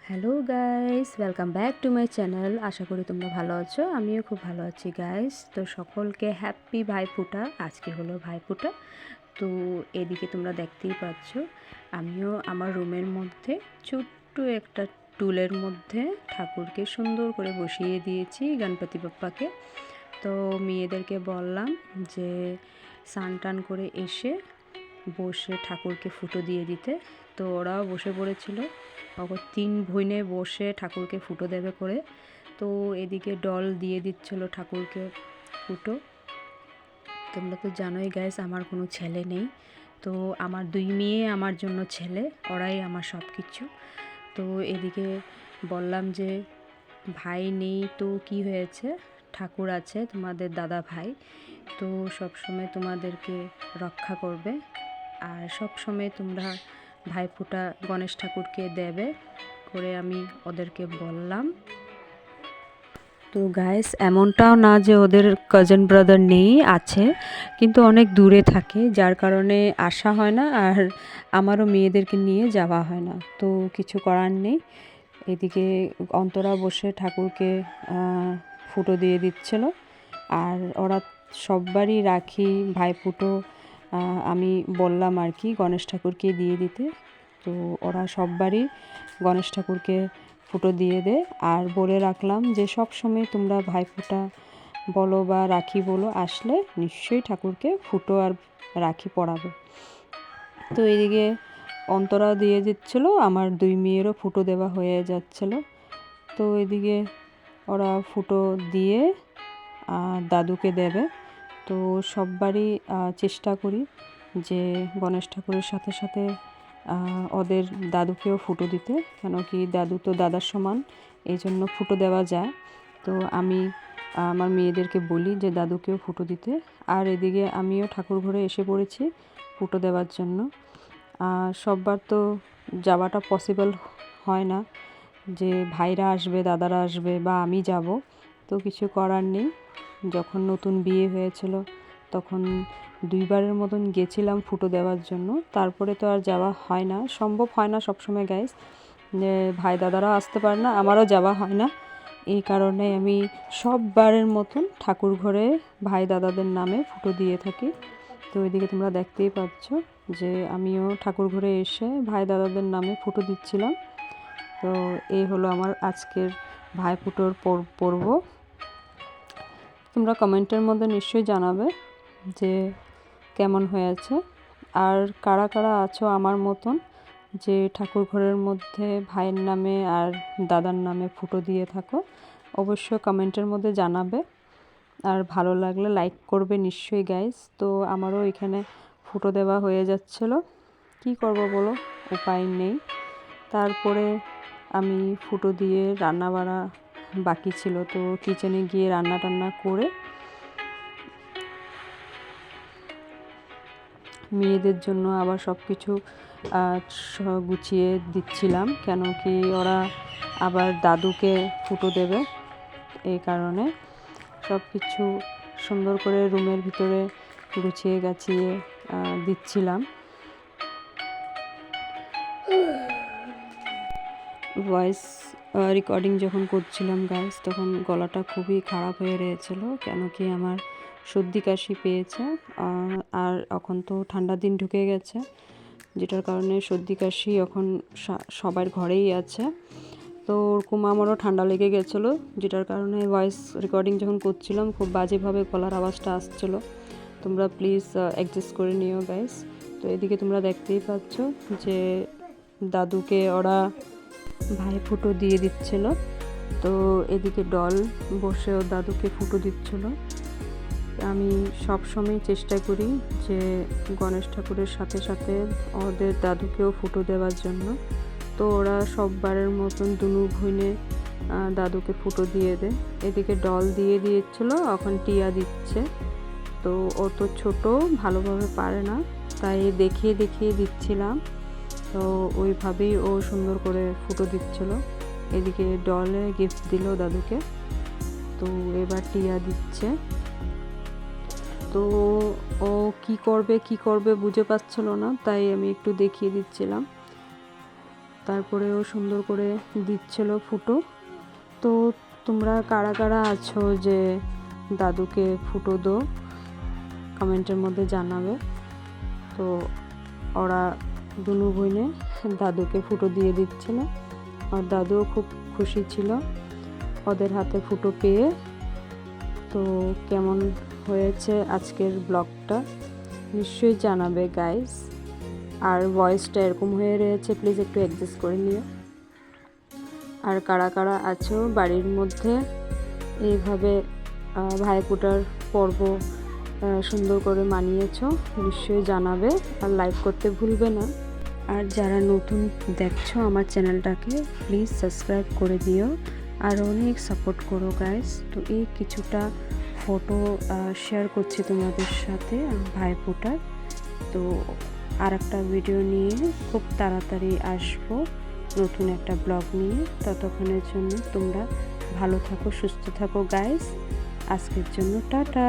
Hello guys, welcome back to my channel. আশা করি তোমরা ভালো আছো। আমিও খুব ভালো আছি গাইস। তো সকলকে হ্যাপি ভাইফোঁটা। আজকে হলো ভাইফোঁটা। তো এদিকে তোমরা দেখতেই পাচ্ছ, আমিও আমার রুমের মধ্যে ছোট্ট একটা টুলের মধ্যে ঠাকুরকে সুন্দর করে বসিয়ে দিয়েছি, গণপতি বাপ্পাকে। তো মেয়েদেরকে বললাম যে স্নান টান করে এসে বসে ঠাকুরকে ফুটো দিয়ে দিতে। তো ওরাও বসে পড়েছিল। ওকে 3 ভইনে বসে ঠাকুরকে ফুটো দেবে করে। তো এদিকে ডল দিয়ে দিচ্ছিল ঠাকুরকে ফুটো। তোমরা তো জানোই গাইস, আমার কোনো ছেলে নেই। তো আমার 2 মেয়ে আমার জন্য ছেলে, ওরাই আমার সব কিছু। তো এদিকে বললাম যে ভাই নেই তো কি হয়েছে, ঠাকুর আছে, তোমাদের দাদা ভাই তো সবসময় তোমাদেরকে রক্ষা করবে। আর সব সময় তোমরা ভাইফোঁটা গণেশ ঠাকুরকে দেবে করে আমি ওদেরকে বললাম। তো গাইস, এমনটাও না যে ওদের কাজিন ব্রাদার নেই, আছে, কিন্তু অনেক দূরে থাকে, যার কারণে আসা হয় না। আর আমারও মেয়েদেরকে নিয়ে যাওয়া হয় না, তো কিছু করার নেই। এদিকে অন্তরা বসে ঠাকুরকে ফুটো দিয়ে দিচ্ছিল। আর ওরা সববারই রাখি ভাইফোঁটো আমি বললাম আর কি গণেশ ঠাকুরকে দিয়ে দিতে। তো ওরা সববারই গণেশ ঠাকুরকে ফুটো দিয়ে দে। আর বলে রাখলাম যে সব সময় তোমরা ভাইফোঁটা বলো বা রাখি বলো আসলে নিশ্চয়ই ঠাকুরকে ফুটো আর রাখি পরাবে। তো এদিকে অন্তরা দিয়ে দিচ্ছিল, আমার 2 মেয়েরও ফুটো দেওয়া হয়ে যাচ্ছিল। তো এদিকে ওরা ফুটো দিয়ে দাদুকে দেবে। তো সববারই চেষ্টা করি যে গণেশ ঠাকুরের সাথে সাথে ওদের দাদুকেও ফুটো দিতে, কেন কি দাদু তো দাদার সমান, এই জন্য ফুটো দেওয়া যায়। তো আমি আমার মেয়েদেরকে বলি যে দাদুকেও ফুটো দিতে। আর এদিকে আমিও ঠাকুর ঘরে এসে পড়েছি ফুটো দেওয়ার জন্য। সববার তো যাওয়াটা পসিবল হয় না যে ভাইরা আসবে, দাদারা আসবে বা আমি যাব, তো কিছু করার নেই। যখন নতুন বিয়ে হয়েছিল তখন 2 বারের মতন গেছিলাম ফুটো দেওয়ার জন্য, তারপরে তো আর যাওয়া হয় না, সম্ভব হয় না সবসময় গাইস, যে ভাই দাদারাও আসতে পারে না, আমারও যাওয়া হয় না। এই কারণে আমি সববারের মতন ঠাকুর ঘরে ভাই দাদাদের নামে ফুটো দিয়ে থাকি। তো এদিকে তোমরা দেখতেই পাচ্ছ যে আমিও ঠাকুর ঘরে এসে ভাই দাদাদের নামে ফুটো দিচ্ছিলাম। তো এই হলো আমার আজকের ভাইফোঁটার পর্ব। তোমরা কমেন্টের মধ্যে নিশ্চয়ই জানাবে যে কেমন হয়েছে, আর কারা কারা আছো আমার মতন যে ঠাকুর ঘরের মধ্যে ভাইয়ের নামে আর দাদার নামে ফুটো দিয়ে থাকো, অবশ্যই কমেন্টের মধ্যে জানাবে। আর ভালো লাগলে লাইক করবে নিশ্চয়ই গাইস। তো আমারও এখানে ফুটো দেওয়া হয়ে যাচ্ছিল, কি করব বলো, উপায় নেই। তারপরে আমি ফুটো দিয়ে রান্না বাড়া বাকি ছিল, তো কিচেনে গিয়ে রান্না টান্না করে মেয়েদের জন্য আবার সব কিছু গুছিয়ে দিচ্ছিলাম, কেন কি ওরা আবার দাদুকে ফুটো দেবে, এই কারণে সব কিছু সুন্দর করে রুমের ভিতরে গুছিয়ে গাছিয়ে দিচ্ছিলাম। ভয়েস রেকর্ডিং যখন করছিলাম গাইস, তখন গলাটা খুবই খারাপ হয়ে রয়েছিল, কেন কি আমার সর্দি কাশি পেয়েছে। আর এখন তো ঠান্ডার দিন ঢুকে গেছে, যেটার কারণে সর্দি কাশি এখন সবার ঘরেই আছে। তো ওরকম আমারও ঠান্ডা লেগে গেছিলো, যেটার কারণে ভয়েস রেকর্ডিং যখন করছিলাম খুব বাজেভাবে গলার আওয়াজটা আসছিলো। তোমরা প্লিজ অ্যাডজাস্ট করে নিও গাইস। তো এদিকে তোমরা দেখতেই পাচ্ছ যে দাদুকে ওরা ভাইফোঁটো দিয়ে দিচ্ছিল। তো এদিকে ডল বসেও দাদুকে ফুটো দিচ্ছিল। আমি সব সময় চেষ্টা করি যে গণেশ ঠাকুরের সাথে সাথে ওদের দাদুকেও ফুটো দেওয়ার জন্য। তো ওরা সববারের মতন দুনু ভইনে দাদুকে ফুটো দিয়ে দেয়। এদিকে ডল দিয়ে দিয়েছিল, এখন টিয়া দিচ্ছে। তো ও তো ছোটো, ভালোভাবে পারে না, তাই দেখিয়ে দেখিয়ে দিচ্ছিলাম। তো ওইভাবেই ও সুন্দর করে ফুটো দিচ্ছিল। এদিকে ডলে গিফট দিল দাদুকে, তো এবার টিয়া দিচ্ছে। তো ও কি করবে বুঝে পাচ্ছিল না, তাই আমি একটু দেখিয়ে দিচ্ছিলাম। তারপরেও সুন্দর করে দিচ্ছিল ফুটো। তো তোমরা কারা কারা আছো যে দাদুকে ফুটো দো, কমেন্টের মধ্যে জানাবে। তো ওরা দুনু বোনে দাদুকে ফুটো দিয়ে দিচ্ছিল, আর দাদুও খুব খুশি ছিল ওদের হাতে ফুটো পেয়ে। তো কেমন হয়েছে আজকের ব্লগটা নিশ্চয়ই জানাবে গাইস। আর ভয়েসটা এরকম হয়ে রয়েছে, প্লিজ একটু অ্যাডজাস্ট করে নিও। আর কারা কারা আছো বাড়ির মধ্যে এইভাবে ভাইফোঁটার পর্ব সুন্দর করে মানিয়েছো নিশ্চয়ই জানাবে, আর লাইক করতে ভুলবে না। আর যারা নতুন দেখছো আমার চ্যানেলটাকে প্লিজ সাবস্ক্রাইব করে দিও, আর অনেক সাপোর্ট করো গাইস। তো এই কিছুটা ফটো শেয়ার করছি তোমাদের সাথে ভাইফোঁটার। তো আর একটা ভিডিও নিয়ে খুব তাড়াতাড়ি আসবো, নতুন একটা ব্লগ নিয়ে। ততক্ষণের জন্য তোমরা ভালো থাকো, সুস্থ থাকো গাইস। আজকের জন্য টাটা।